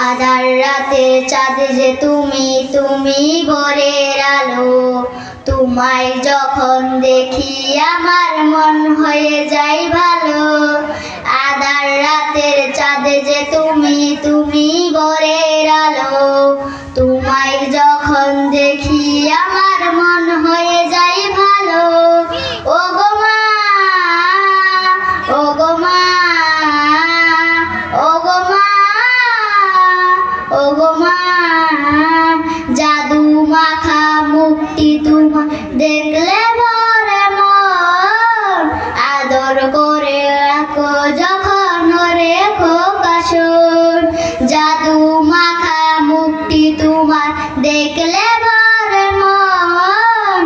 আধার রাতের চাঁদ যে তুমি, তুমি ভোরের আলো। তোমায় যখন দেখি আমার মন হয়ে যায় ভালো। আধার রাতের চাঁদ যে তুমি, তুমি ভোরের আলো। তোমায় যখন দেখি আমার মন হয়ে যায় ভালো। ও গো মা, ও গো মা, ও গো মা, ও গো মা, জাদু মাখা মুখটি তোমার দেখলে ভরে মন। আদর করে রাখো যখন ওরে খোকা শোন। জাদু মাখা মুখটি তোমার দেখলে ভরে মন।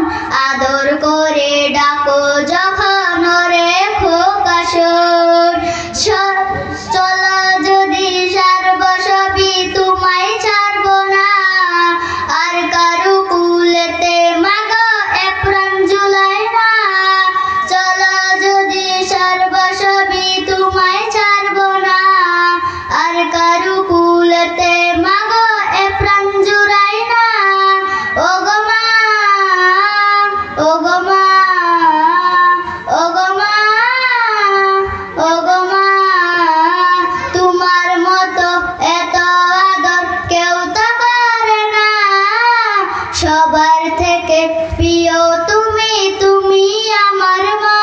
আদর করে ডাকো যখন ওরে খোকা শোন। চলো যদি সর্বসবই তোমায় ছাড়বো না, আর কারু কুলেতে মাগো এ প্রাণ জুলাই না। চলো যদি সর্বসবই তোমায় ছাড়বো না, আর কারু কুলেতে মাগো এ প্রাণ জুড়াই না। ও গো মা, ও গো মা, ও গো মা, ও গো মা, তোমার মতো এত আদর কেউ তো করে না। সবার থেকে প্রিয় তুমি, তুমি আমার মা।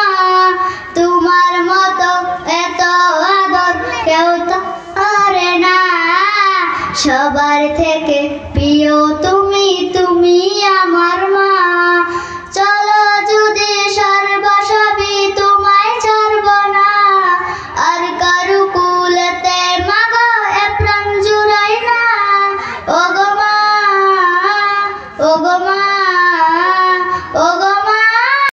তোমার মতো এত আদর কেউ তো করে না। সবার থেকে প্রিয় তুমি, তুমি আমার মা। চলো যদি সর্বসবই তোমায় ছাড়বো না, আর কারু কুলেতে মাগো এ প্রাণ জুড়াই না। ও গো মা, ও গো মা।